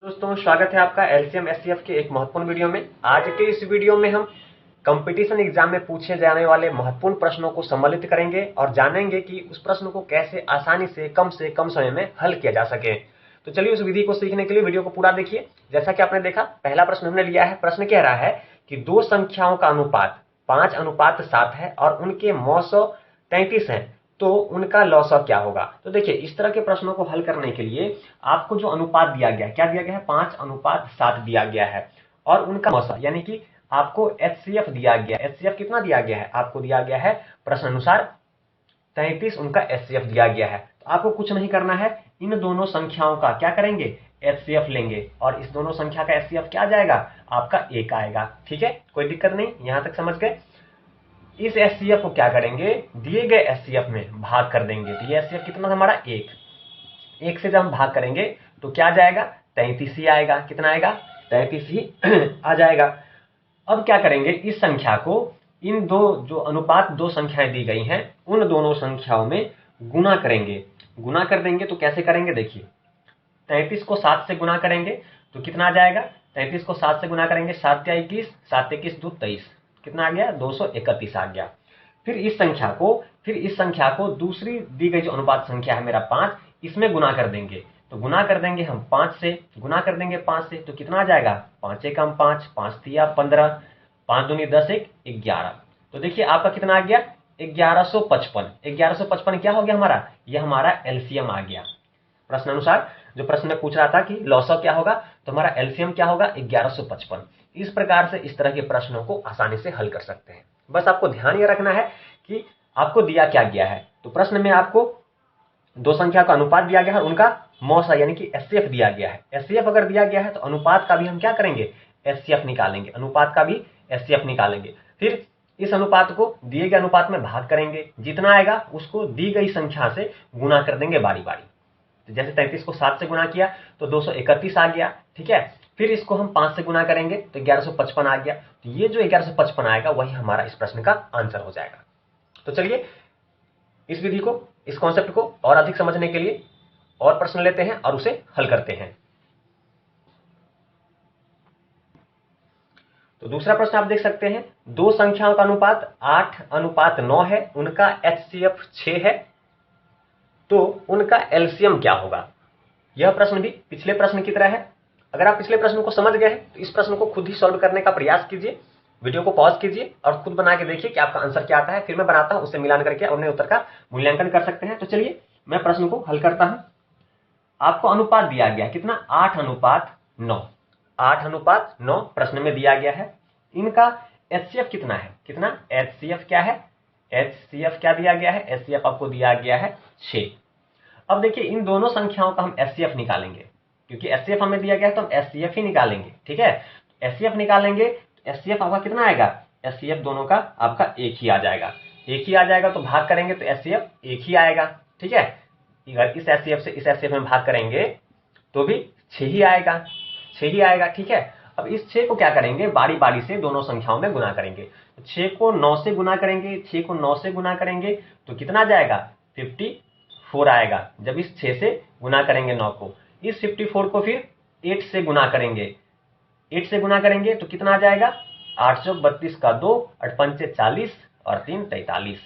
दोस्तों स्वागत है आपका एलसीएम एससीएफ के एक महत्वपूर्ण वीडियो में। आज के इस वीडियो में हम कंपटीशन एग्जाम में पूछे जाने वाले महत्वपूर्ण प्रश्नों को सम्मिलित करेंगे और जानेंगे कि उस प्रश्न को कैसे आसानी से कम समय में हल किया जा सके। तो चलिए उस विधि को सीखने के लिए वीडियो को पूरा देखिए। जैसा कि आपने देखा, पहला प्रश्न हमने लिया है। प्रश्न कह रहा है कि दो संख्याओं का अनुपात 5:7 है और उनके मौसौ 33 है, तो उनका लौसौ क्या होगा। तो देखिए, इस तरह के प्रश्नों को हल करने के लिए आपको जो अनुपात दिया गया है, क्या दिया गया है, 5:7 दिया गया है और उनका मौसौ यानी कि आपको एचसीएफ दिया गया है। एचसीएफ कितना दिया गया है, आपको दिया गया है प्रश्न अनुसार 33 उनका एचसीएफ दिया गया है। तो आपको कुछ नहीं करना है, इन दोनों संख्याओं का क्या करेंगे, एचसीएफ लेंगे और इस दोनों संख्या का एचसीएफ क्या जाएगा, आपका 1 आएगा। ठीक है, कोई दिक्कत नहीं, यहां तक समझ गए। इस एचसीएफ को क्या करेंगे, दिए गए एचसीएफ में भाग कर देंगे। तो ये एचसीएफ कितना हमारा 1 से जब हम भाग करेंगे तो क्या जाएगा, 33 ही आएगा। कितना आएगा, 33 ही आ जाएगा। अब क्या करेंगे, इस संख्या को इन दो जो अनुपात दो संख्याएं दी गई हैं उन दोनों संख्याओं में गुना करेंगे। गुना कर देंगे तो कैसे करेंगे, देखिए 33 को 7 से गुना करेंगे तो कितना आ जाएगा, 33 को 7 से गुना करेंगे, 7 या 21, 7 21 2 23, कितना आ गया, 231 आ गया। फिर इस संख्या को दूसरी दी गई जो अनुपात संख्या है मेरा 5, इसमें गुना कर देंगे। तो गुना कर देंगे हम 5 से, गुना कर देंगे 5 से तो कितना आ जाएगा, 5 एकम 5, 5 तिया 15, 5 दूनी 10, 1 11। तो देखिए आपका कितना आ गया, 1155। 1155 क्या हो गया हमारा, यह हमारा एलसीएम आ गया। प्रश्न अनुसार जो प्रश्न में पूछ रहा था कि लौसौ क्या होगा, तो हमारा एलसीएम क्या होगा, 1155। इस प्रकार से इस तरह के प्रश्नों को आसानी से हल कर सकते हैं। बस आपको ध्यान यह रखना है कि आपको दिया क्या गया है। तो प्रश्न में आपको दो संख्या का अनुपात दिया गया है, उनका मौसा यानी कि एचसीएफ दिया गया है। एचसीएफ अगर दिया गया है तो अनुपात का भी हम क्या करेंगे, एचसीएफ निकालेंगे। अनुपात का भी एचसीएफ निकालेंगे। फिर इस अनुपात को दिए गए अनुपात में भाग करेंगे, जितना आएगा उसको दी गई संख्या से गुना कर देंगे बारी बारी। तो जैसे 33 को 7 से गुना किया तो 231 आ गया। ठीक है, फिर इसको हम 5 से गुना करेंगे तो 1155 आ गया। तो ये जो 1155 आएगा वही हमारा इस प्रश्न का आंसर हो जाएगा। तो चलिए इस विधि को, इस कॉन्सेप्ट को और अधिक समझने के लिए और प्रश्न लेते हैं और उसे हल करते हैं। तो दूसरा प्रश्न आप देख सकते हैं, दो संख्याओं का अनुपात 8:9 है, उनका एचसीएफ 6 है, तो उनका एलसीएम क्या होगा। यह प्रश्न भी पिछले प्रश्न की तरह है। अगर आप पिछले प्रश्न को समझ गए हैं तो इस प्रश्न को खुद ही सॉल्व करने का प्रयास कीजिए। वीडियो को पॉज कीजिए और खुद बना के देखिए कि आपका आंसर क्या आता है। फिर मैं बनाता हूं, उससे मिलान करके अपने उत्तर का मूल्यांकन कर सकते हैं। तो चलिए मैं प्रश्न को हल करता हूं। आपको अनुपात दिया गया है कितना, 8:9। 8:9 प्रश्न में दिया गया है। इनका एचसीएफ कितना है, कितना एचसीएफ क्या है, एचसीएफ क्या दिया गया है, एचसीएफ आपको दिया गया है 6। अब देखिए इन दोनों संख्याओं का हम एचसीएफ निकालेंगे, क्योंकि एचसीएफ हमें दिया गया है तो हम एचसीएफ ही निकालेंगे। ठीक है, एचसीएफ निकालेंगे तो एचसीएफ आपका कितना आएगा, एचसीएफ दोनों का आपका 1 ही आ जाएगा। 1 ही आ जाएगा तो भाग करेंगे तो एचसीएफ 1 ही आएगा। ठीक है, अगर इस एचसीएफ से इस एचसीएफ में भाग करेंगे तो भी 6 ही आएगा, 6 ही आएगा। ठीक है, अब इस 6 को क्या करेंगे, बारी बारी से दोनों संख्याओं में गुना करेंगे। 6 को 9 से गुना करेंगे, 6 को 9 से गुना करेंगे तो कितना जाएगा, 54 आएगा। जब इस 6 से गुना करेंगे 9 को, इस 54 को फिर 8 से गुना करेंगे, 8 से गुना करेंगे तो कितना आ जाएगा, 832 का 2, 8 पंचे 40 और 3 43,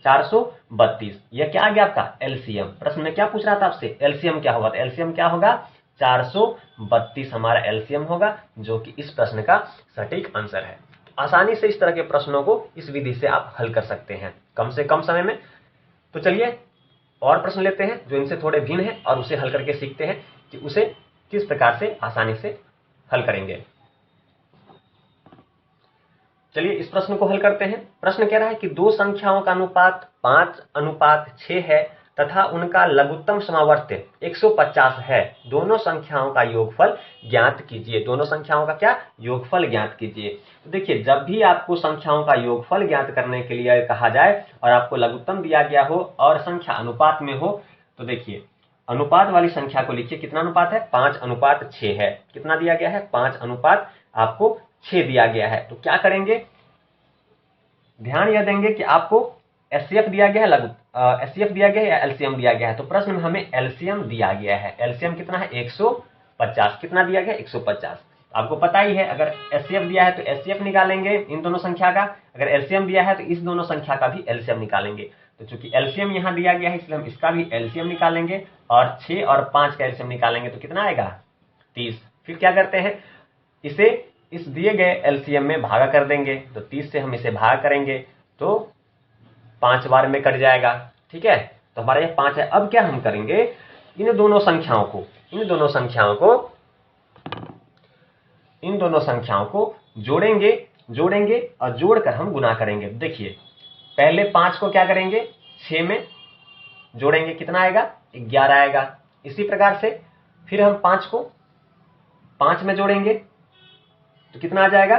432। यह क्या आ गया आपका एलसीएम। प्रश्न में क्या पूछ रहा था आपसे, एलसीएम क्या होगा, तो एलसीएम क्या होगा, 432 हमारा एलसीएम होगा, जो कि इस प्रश्न का सटीक आंसर है। तो आसानी से इस तरह के प्रश्नों को इस विधि से आप हल कर सकते हैं कम से कम समय में। तो चलिए और प्रश्न लेते हैं जो इनसे थोड़े भिन्न है और उसे हल करके सीखते हैं कि उसे किस प्रकार से आसानी से हल करेंगे। चलिए इस प्रश्न को हल करते हैं। प्रश्न कह रहा है कि दो संख्याओं का अनुपात 5:6 है तथा उनका लघुत्तम समावर्त्य 150 है। दोनों संख्याओं का योगफल ज्ञात कीजिए। दोनों संख्याओं का क्या, योगफल ज्ञात कीजिए। तो देखिए, जब भी आपको संख्याओं का योगफल ज्ञात करने के लिए कहा जाए और आपको लघुत्तम दिया गया हो और संख्या अनुपात में हो, तो देखिए अनुपात वाली संख्या को लिखिए। कितना अनुपात है, 5:6 है। कितना दिया गया है, 5 अनुपात आपको 6 दिया गया है। तो क्या करेंगे, ध्यान यह देंगे कि आपको एचसीएफ दिया गया है, एचसीएफ दिया गया है या एलसीएम दिया गया है। तो प्रश्न में हमें एलसीएम दिया गया है। एलसीएम कितना है, 150 50 कितना दिया गया 150। आपको पता ही है अगर एचसीएफ दिया है तो एचसीएफ निकालेंगे इन दोनों संख्या का, अगर एलसीएम दिया है तो इस दोनों संख्या का भी एलसीएम निकालेंगे। तो चूंकि एलसीएम यहां दिया गया है इसलिए हम इसका भी एलसीएम निकालेंगे और 6 और 5 का एलसीएम निकालेंगे तो कितना आएगा 30। फिर क्या करते हैं, इसे इस दिए गए एलसीएम में भागा कर देंगे। तो 30 से हम इसे भाग करेंगे तो 5 बार में कट जाएगा। ठीक है, तो हमारा ये 5 है। अब क्या हम करेंगे, इन दोनों संख्याओं को जोड़ेंगे और जोड़कर हम गुना करेंगे। देखिए पहले 5 को क्या करेंगे 6 में जोड़ेंगे, कितना आएगा 11 आएगा। इसी प्रकार से फिर हम 5 को 5 में जोड़ेंगे तो कितना आ जाएगा,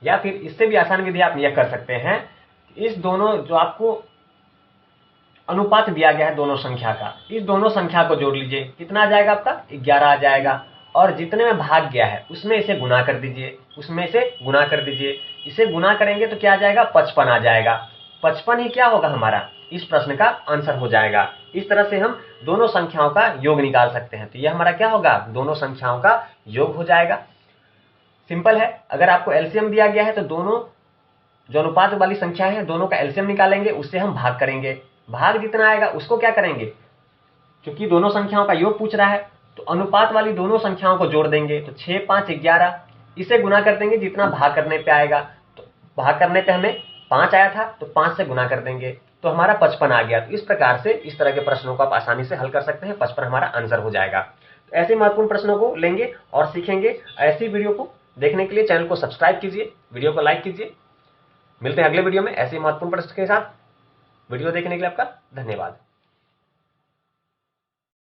या फिर इससे भी आसान विधि आप यह कर सकते हैं, इस दोनों जो आपको अनुपात दिया गया है दोनों संख्या का, इस दोनों संख्या को जोड़ लीजिए, कितना आ जाएगा आपका 11 आ जाएगा। और जितने में भाग गया है उसमें इसे गुना कर दीजिए, इसे गुना करेंगे तो क्या आ जाएगा 55 आ जाएगा। 55 ही क्या होगा हमारा इस प्रश्न का आंसर हो जाएगा। इस तरह से हम दोनों संख्याओं का योग निकाल सकते हैं। तो यह हमारा क्या होगा, दोनों संख्याओं का योग हो जाएगा। सिंपल है। अगर आपको एलसीएम दिया गया है तो दोनों जो अनुपात वाली संख्या है दोनों का एलसीएम निकालेंगे, उससे हम भाग करेंगे। भाग जितना आएगा उसको क्या करेंगे, क्योंकि दोनों संख्याओं का योग पूछ रहा है तो अनुपात वाली दोनों संख्याओं को जोड़ देंगे। तो 6 5 11, इसे गुना कर देंगे जितना भाग करने पे आएगा। तो भाग करने पे हमें 5 आया था तो 5 से गुना कर देंगे तो हमारा 55 आ गया। तो इस प्रकार से इस तरह के प्रश्नों को आप आसानी से हल कर सकते हैं। 55 हमारा आंसर हो जाएगा। तो ऐसे महत्वपूर्ण प्रश्नों को लेंगे और सीखेंगे। ऐसी वीडियो को देखने के लिए चैनल को सब्सक्राइब कीजिए, वीडियो को लाइक कीजिए। मिलते हैं अगले वीडियो में ऐसे महत्वपूर्ण प्रश्न के साथ। वीडियो देखने के लिए आपका धन्यवाद।